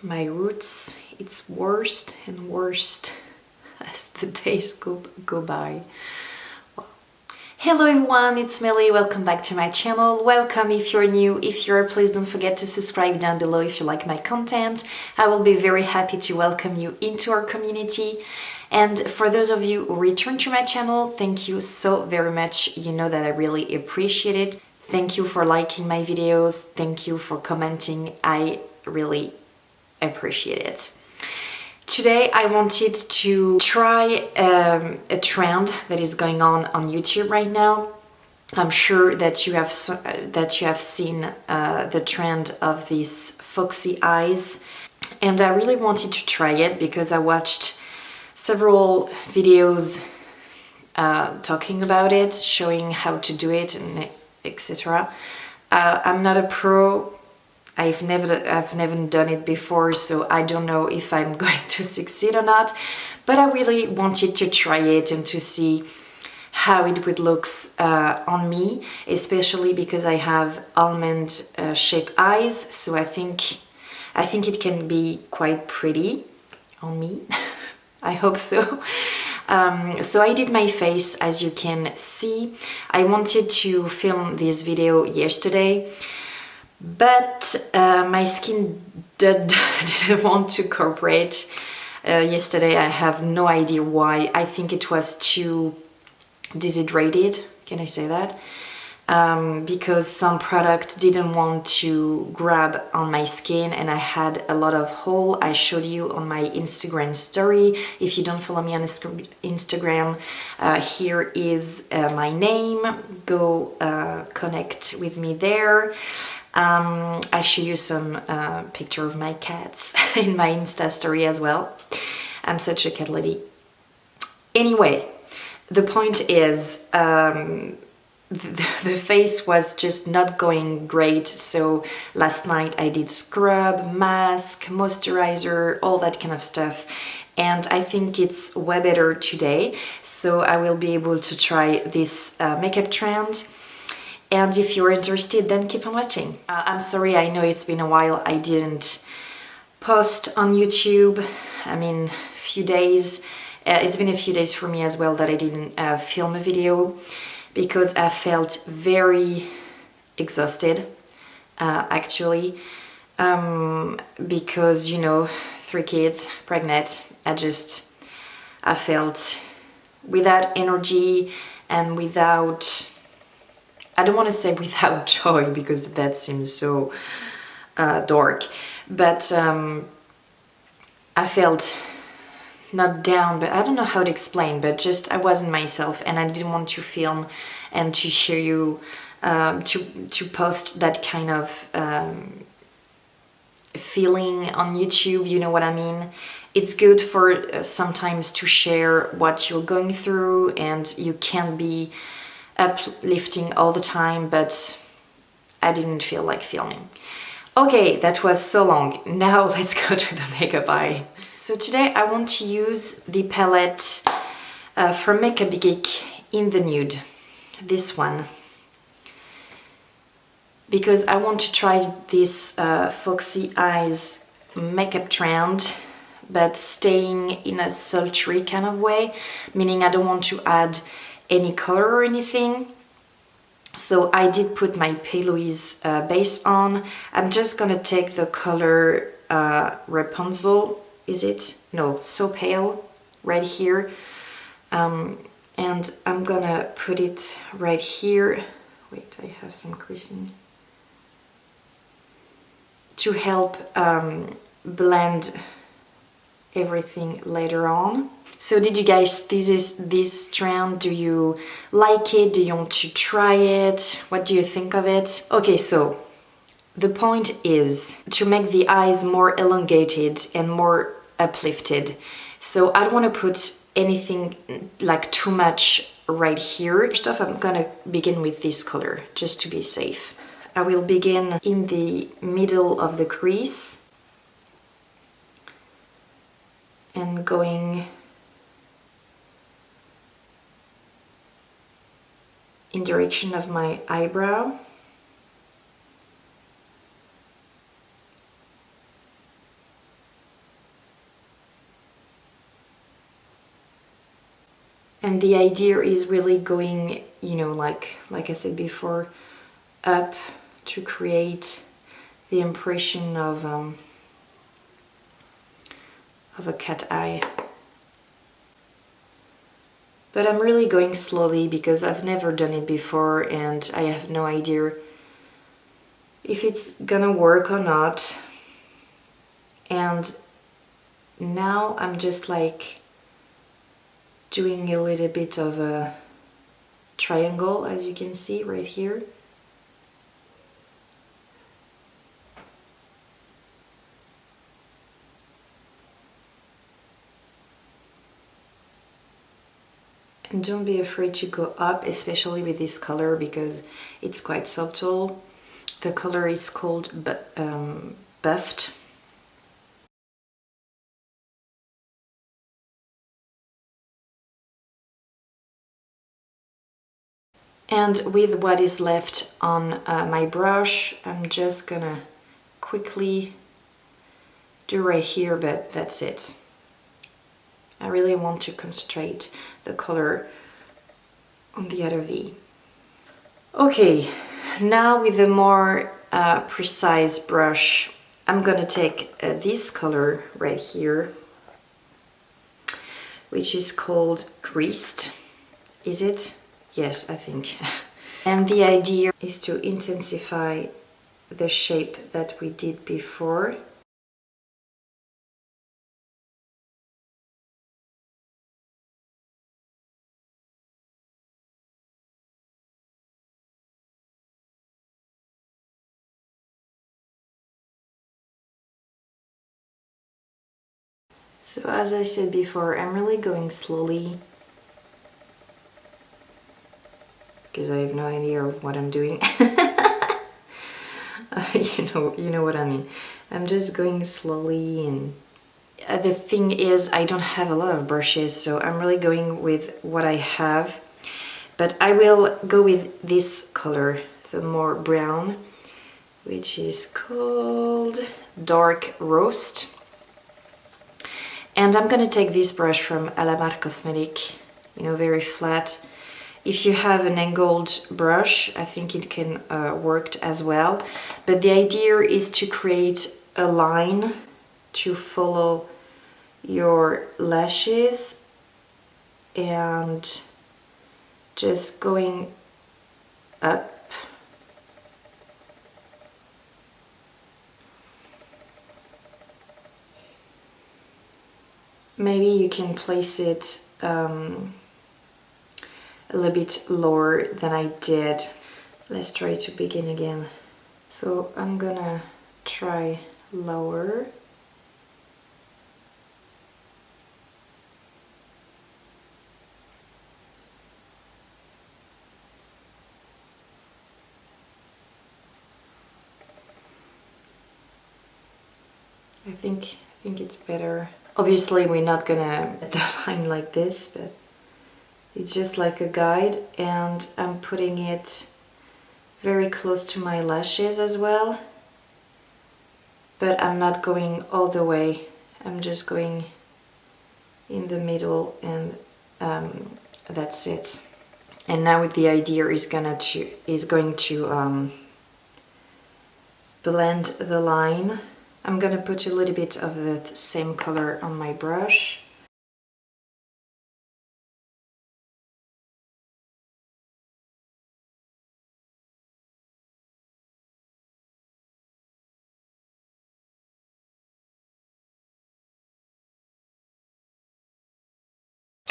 my roots. It's worse and worse as the days go by. Hello everyone, it's Melly. Welcome back to my channel. Welcome if you're new. If you're, please don't forget to subscribe down below if you like my content. I will be very happy to welcome you into our community. And for those of you who return to my channel, thank you so very much. You know that I really appreciate it. Thank you for liking my videos. Thank you for commenting. I really appreciate it. Today I wanted to try a trend that is going on YouTube right now. I'm sure that you have seen the trend of these foxy eyes, and I really wanted to try it because I watched several videos talking about it, showing how to do it, and etc. I'm not a pro. I've never done it before, so I don't know if I'm going to succeed or not, but I really wanted to try it and to see how it would look on me, especially because I have almond shaped eyes, so I think it can be quite pretty on me. I hope so. So I did my face, as you can see. I wanted to film this video yesterday, but my skin didn't want to cooperate yesterday. I have no idea why. I think it was too dehydrated, can I say that? Because some product didn't want to grab on my skin, and I had a lot of khol. I showed you on my Instagram story. If you don't follow me on Instagram, here is my name. Go connect with me there. I show you some picture of my cats in my Insta story as well. I'm such a cat lady. Anyway, the point is the face was just not going great, so last night I did scrub, mask, moisturizer, all that kind of stuff, and I think it's way better today, so I will be able to try this makeup trend. And if you're interested, then keep on watching. I'm sorry, I know it's been a while. I didn't post on YouTube. I mean, few days. It's been a few days for me as well that I didn't film a video because I felt very exhausted, actually. Because, you know, 3 kids, pregnant, I felt without energy and without... I don't want to say without joy because that seems so dark, but I felt not down, but I don't know how to explain, but just I wasn't myself, and I didn't want to film and to show you, to post that kind of feeling on YouTube, you know what I mean? It's good for sometimes to share what you're going through, and you can be uplifting all the time, but I didn't feel like filming. Okay, that was so long. Now let's go to the makeup eye. So today I want to use the palette from Makeup Geek in the nude, this one, because I want to try this foxy eyes makeup trend, but staying in a sultry kind of way, meaning I don't want to add any color or anything. So I did put my Plouise base on. I'm just gonna take the color Rapunzel, is it? No, So Pale, right here. And I'm gonna put it right here. Wait, I have some creasing. To help blend everything later on. So did you guys, this trend, do you like it? Do you want to try it? What do you think of it? Okay, so the point is to make the eyes more elongated and more uplifted. So I don't want to put anything like too much right here. First off, I'm gonna begin with this color just to be safe. I will begin in the middle of the crease and going in direction of my eyebrow. And the idea is really going, you know, like I said before, up to create the impression of a cat eye. But I'm really going slowly because I've never done it before and I have no idea if it's gonna work or not. And now I'm just like doing a little bit of a triangle, as you can see right here. And don't be afraid to go up, especially with this color, because it's quite subtle. The color is called Buffed. And with what is left on my brush, I'm just gonna quickly do right here, but that's it. I really want to concentrate the color on the other V. Okay, now with a more precise brush, I'm gonna take this color right here, which is called Greased. Is it? Yes, I think. And the idea is to intensify the shape that we did before. So as I said before, I'm really going slowly because I have no idea of what I'm doing. You know what I mean. I'm just going slowly, and the thing is I don't have a lot of brushes, so I'm really going with what I have. But I will go with this color, the more brown, which is called Dark Roast. And I'm gonna take this brush from Alamar Cosmetic, you know, very flat. If you have an angled brush, I think it can work as well. But the idea is to create a line to follow your lashes and just going up. Maybe you can place it a little bit lower than I did. Let's try to begin again. So I'm gonna try lower. I think it's better. Obviously we're not gonna get the line like this, but it's just like a guide, and I'm putting it very close to my lashes as well. But I'm not going all the way. I'm just going in the middle, and that's it. And now the idea is going to blend the line. I'm gonna put a little bit of the same color on my brush.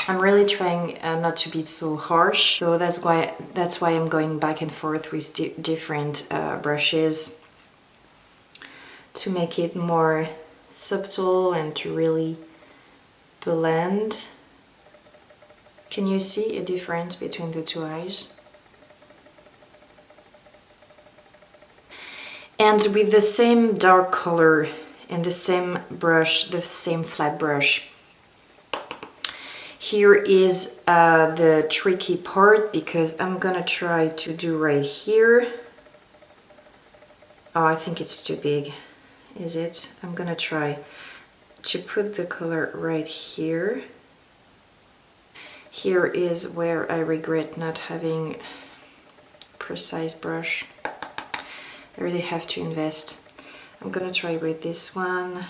I'm really trying not to be so harsh, so that's why I'm going back and forth with different brushes to make it more subtle and to really blend. Can you see a difference between the two eyes? And with the same dark color and the same brush, the same flat brush, here is the tricky part, because I'm gonna try to do right here. Oh, I think it's too big. Is it? I'm gonna try to put the color right here. Here is where I regret not having precise brush. I really have to invest. I'm gonna try with this one.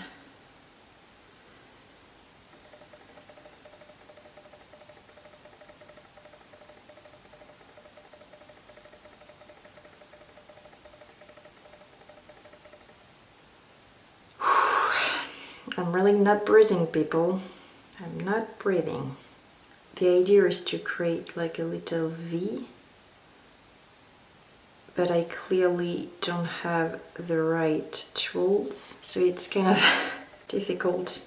I'm really not breathing, people. I'm not breathing. The idea is to create like a little V, but I clearly don't have the right tools, so it's kind of difficult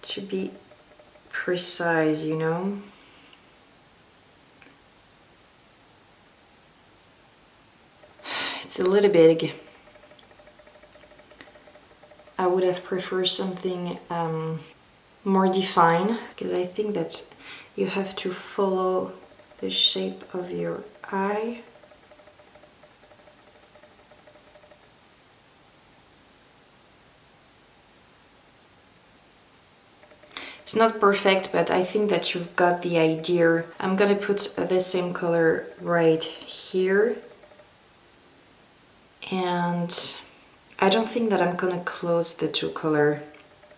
to be precise, you know. It's a little big. I would have preferred something more defined, because I think that you have to follow the shape of your eye. It's not perfect, but I think that you've got the idea. I'm gonna put the same color right here. And I don't think that I'm gonna close the two color.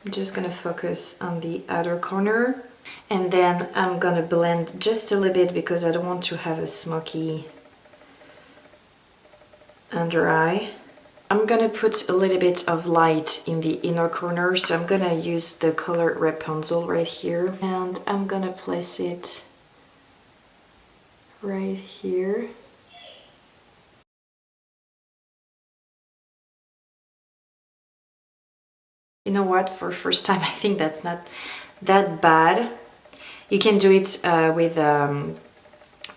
I'm just gonna focus on the outer corner. And then I'm gonna blend just a little bit because I don't want to have a smoky under eye. I'm gonna put a little bit of light in the inner corner, so I'm gonna use the color Rapunzel right here, and I'm gonna place it right here. You know what, for first time I think that's not that bad. You can do it with a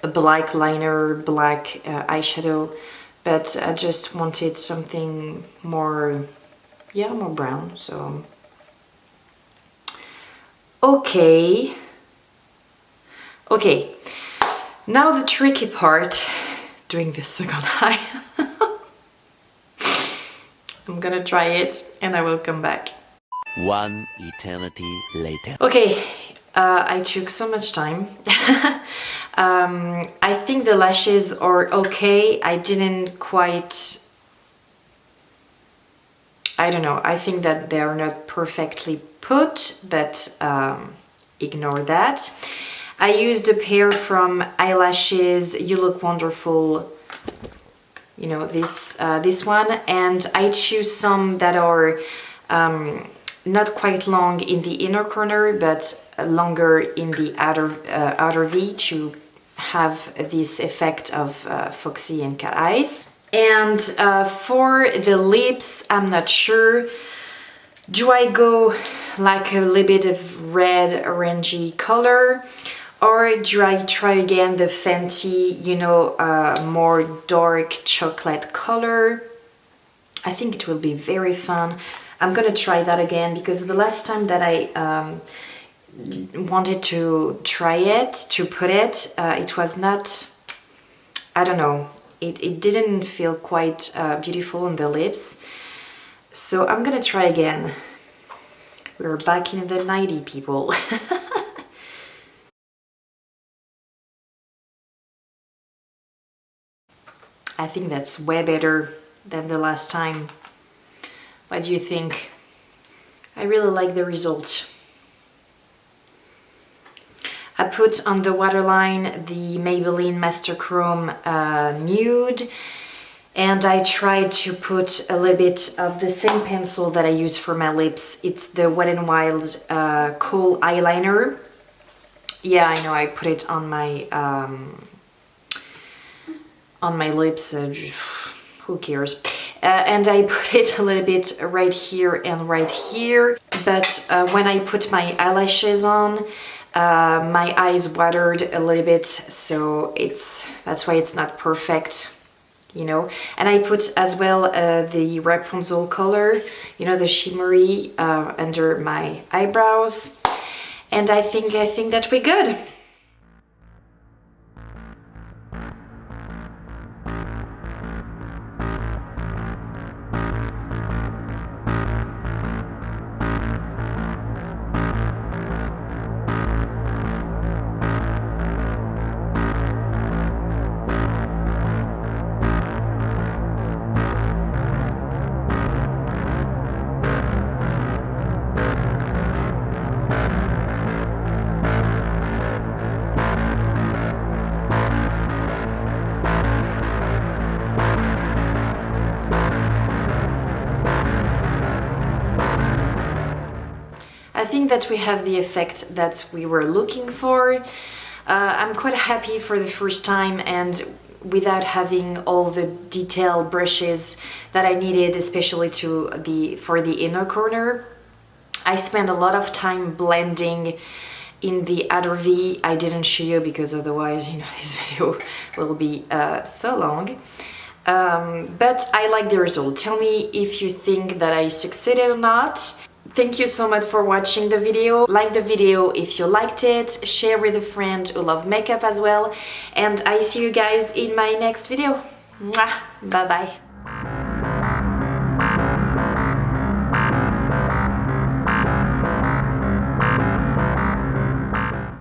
black liner, black eyeshadow, but I just wanted something more, yeah, more brown, so. Okay. Okay, now the tricky part, doing the second eye. I'm gonna try it and I will come back. One eternity later. Okay, I took so much time. I think the lashes are okay. I didn't quite... I don't know. I think that they are not perfectly put, but ignore that. I used a pair from Eyelashes You Look Wonderful. You know, this one. And I choose some that are... not quite long in the inner corner, but longer in the outer V to have this effect of Foxy and cat eyes. And for the lips, I'm not sure. Do I go like a little bit of red orangey color, or do I try again the Fenty, you know, more dark chocolate color? I think it will be very fun. I'm gonna try that again, because the last time that I wanted to try it, to put it, it was not, I don't know, it didn't feel quite beautiful on the lips. So I'm gonna try again. We're back in the 90s, people. I think that's way better than the last time. What do you think? I really like the result. I put on the waterline the Maybelline Master Chrome Nude, and I tried to put a little bit of the same pencil that I use for my lips. It's the Wet n Wild Khol eyeliner. Yeah, I know, I put it on my lips. Who cares? And I put it a little bit right here and right here, but when I put my eyelashes on, my eyes watered a little bit, so that's why it's not perfect, you know. And I put as well the Rapunzel color, you know, the shimmery under my eyebrows, and I think that we're good. think that we have the effect that we were looking for. I'm quite happy for the first time, and without having all the detailed brushes that I needed, especially for the inner corner. I spent a lot of time blending in the outer V. I didn't show you because otherwise, you know, this video will be so long. But I like the result. Tell me if you think that I succeeded or not. Thank you so much for watching the video. Like the video if you liked it, share with a friend who loves makeup as well, and I see you guys in my next video. Mwah! Bye bye.